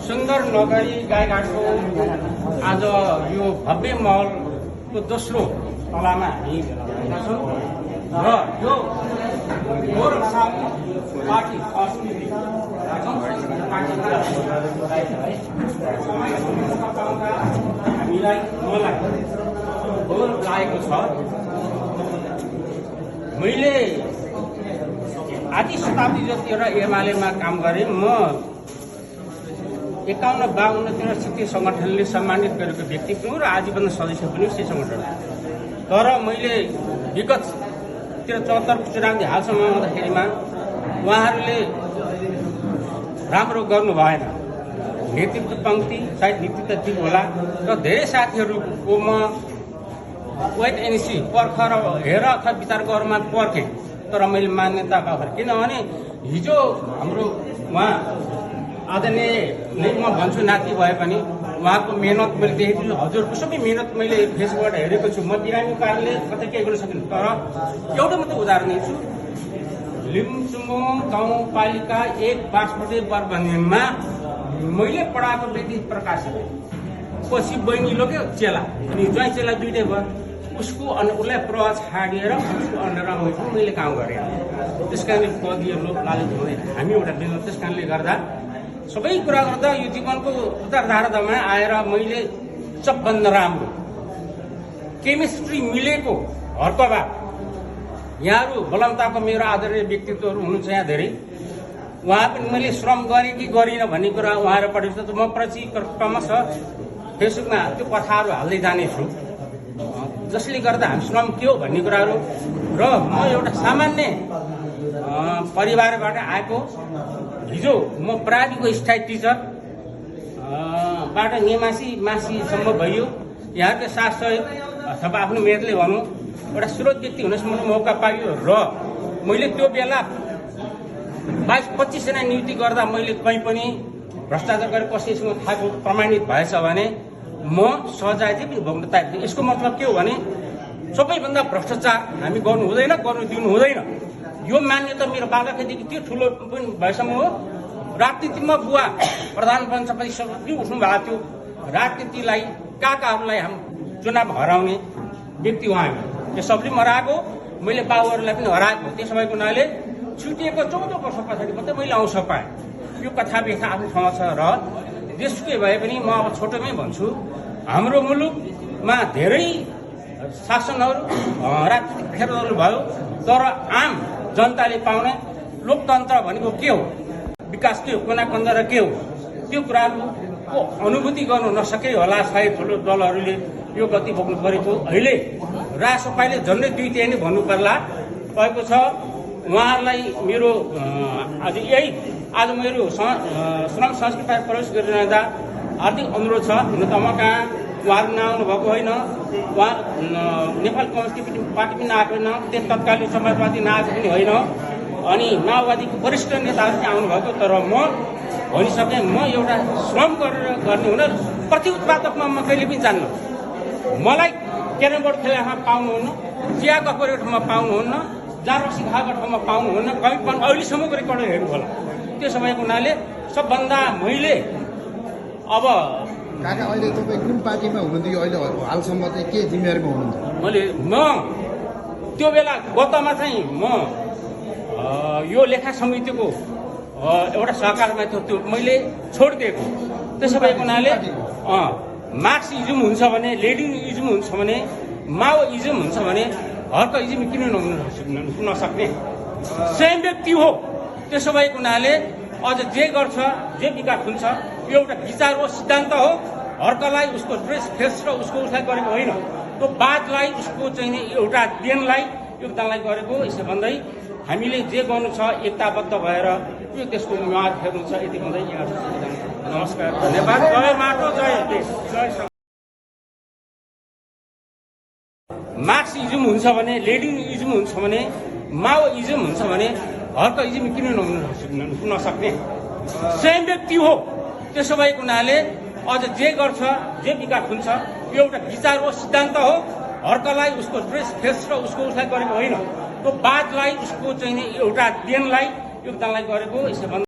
सुन्दर नगरी गाईघाटको आज यो भव्य महलको दोस्रो तलामा हामी भेला छौँ र यो गोरखसानी पार्टी संस्कृति हामीलाई मलाई गौरव लागेको छ। मैले आधी शताब्दी जतिवटा एमालेमा काम गरेँ। म 51-52 क्षेत्रीय संगठनले सम्मानित गरेको व्यक्ति पनि र आजीवन सदस्य पनि उसी संगठन। तर मैले विगत 73 चुनाव हालसम्म आउँदाखेरिमा उहाँहरूले राम्रो गर्नु भएन। नेतृत्व पङ्क्ति सायद नेतृत्व ठिक होला र धेरै साथीहरूको म वेट एन्ड सी पर्ख र हेर अथवा विचार गर्नमा पर्खेँ। तर मैले मान्यता पाएँ, किनभने हिजो हाम्रो उहाँ आदरणीय नै म भन्छु नाति भए पनि उहाँको मेहनत मैले देखेको छु। हजुरको सबै मेहनत मैले फेसबुकबाट हेरेको छु। म बिरामीको कारणले कतै केही गर्न सकिनँ। तर एउटा मात्रै उदाहरण दिन्छु। लिम्चुमोङ गाउँपालिका 1 बासमती बर्बन्यमा मैले पढाएको व्यक्ति प्रकाश पछि बहिनी लोग्यो चेला अनि ज्वाइँ चेला दुइटै भयो। उसको उसलाई प्रवाह छाडिएर उसको अन्डरमा मैले काम गरेँ। त्यस कारणले पदीय लोक लालित हुँदैन हामी एउटा बेला। त्यस कारणले गर्दा सबै कुरा गर्दा यो जीवनको उतारधारामा आएर मैले सबभन्दा राम्रो केमिस्ट्री मिलेको हर्कबा यहाँहरू बलमताको मेरो आदरणीय व्यक्तित्वहरू हुनुहुन्छ यहाँ धेरै। उहाँ पनि मैले श्रम गरेँ कि गरिनँ भन्ने कुरा उहाँहरू पढेको छ। म पछि क्रमशः फेसबुकमा त्यो कथाहरू हाल्दै जानेछु, जसले गर्दा हामी श्रम के हो भन्ने कुराहरू। र म एउटा सामान्य परिवारबाट आएको। हिजो म प्राविको स्थायी टिचर बाट मासीसम्म भयो। यहाँको साथ सहयोग अथवा आफ्नो मेयरले भनौँ एउटा स्रोत व्यक्ति हुनसम्म मौका पाइयो। र मैले त्यो बेला 22-25 जना नियुक्ति गर्दा मैले कहीँ पनि भ्रष्टाचार गरेर कसैसँग थाहा प्रमाणित भएछ भने म सजाय पनि भोग्न तयार थिएँ। यसको मतलब के हो भने सबैभन्दा भ्रष्टाचार हामी गर्नु हुँदैन, गर्नु दिनु हुँदैन। यो मान्यता मेरो बालकदेखि त्यो ठुलो पनि भएसम्म हो। राजनीतिमा बुवा प्रधान पञ्चपति सबै उठ्नु भएको थियो। राजनीतिलाई काकाहरूलाई हामी चुनाव हराउने व्यक्ति उहाँ हामी। त्यो सबले हराएको, मैले बाबुहरूलाई पनि हराएको। त्यसो भएको हुनाले छुटिएको 14 वर्ष पछाडि मात्रै मैले अवसर पाएँ। यो कथा व्यथा आफ्नो ठाउँमा छ। र जेसुकै भए पनि म अब छोटोमै भन्छु, हाम्रो मुलुकमा धेरै शासनहरू राजनीतिक फेरबदल भयो। तर आम जनताले पाउने लोकतन्त्र भनेको के हो, विकास के हो, कुना कन्दरा के हो, त्यो कुराहरूको अनुभूति गर्नु नसके होला सायद ठुलो दलहरूले यो गति बोक्नु परेको। अहिले रासपाले झन्डै 2-3 नै भन्नु पर्ला भएको छ। उहाँहरूलाई मेरो आज मेरो श्रम संस्कृति प्रवेश गरिरहँदा हार्दिक अनुरोध छ। हुन त म कहाँ उहाँहरू नआउनु भएको होइन, उहाँ नेपाल कम्युनिस्ट पार्टी पनि नआएको होइन, त्यस तत्कालीन समाजवादी नआएको पनि होइन, अनि माओवादीको वरिष्ठ नेताहरू पनि आउनुभएको। तर म भनिसकेँ, म एउटा श्रम गरेर गर्ने हुन प्रति उत्पादकमा म कहिले पनि जान्न। मलाई क्यारम बोर्ड खेल्ने ठाउँमा पाउनुहुन्न, चिया कपरेको ठाउँमा पाउनुहुन्न, जारसी खाएको ठाउँमा पाउनुहुन्न। कहीँ पनि अहिलेसम्मको रेकर्ड हेर्नु होला। त्यसो भएको हुनाले सबभन्दा मैले अब काका अहिले तपाईँ कुन पार्टीमा हुनुहुन्थ्यो? अहिले हालसम्म चाहिँ के जिम्मेवारीमा हुनुहुन्छ? म त्यो बेला गतमा चाहिँ म यो लेखा समितिको एउटा सहकारमा थियो, त्यो मैले छोडिदिएको। त्यसो भएको हुनाले मार्क्सिजम हुन्छ भने, लेनिनिजम हुन्छ भने, माओइजम हुन्छ भने हर्कइजम किन नसक्ने सेम व्यक्ति हो। त्यसो भएको हुनाले अझ जे गर्छ, जे विकास हुन्छ, यो एउटा विचार हो, सिद्धान्त हो। हर्कलाई उसको ड्रेस फेस र उसको उसलाई गरेको होइन, त्यो बादलाई उसको चाहिँ एउटा देनलाई योगदानलाई गरेको। यसो भन्दै हामीले जे गर्नु छ एकताबद्ध भएर यो देशको माग फेर्नु छ। यति भन्दै यहाँ नमस्कार, धन्यवाद। जय माटो, जय देश, जय। मार्क्सिजम हुन्छ भने, लेनिनिजम हुन्छ भने, माओइजम हुन्छ भने हर्कइजम किन नसक्ने सेम व्यक्ति हो। त्यसो भएको हुनाले अझ जे गर्छ, जे विकास हुन्छ, यो एउटा विचार हो, सिद्धान्त हो। हर्कलाई उसको ड्रेस फेस र उसको उसलाई गरेको होइन, त्यो बादलाई उसको चाहिँ एउटा देनलाई योगदानलाई गरेको। यसो